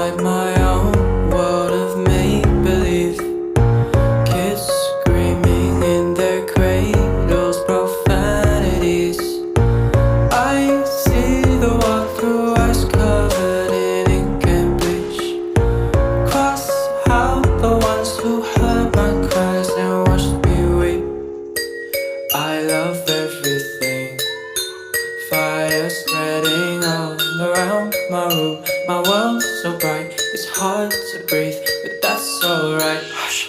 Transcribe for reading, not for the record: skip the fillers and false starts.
inside my own world of make-believe. Kids screaming in their cradles, profanities. I see the world through eyes covered in ink and bleach. Cross out the ones who heard my cries and watched me weep. I love everything. Fire spreading all around my room. My world's so bright, it's hard to breathe, but that's alright. Hush.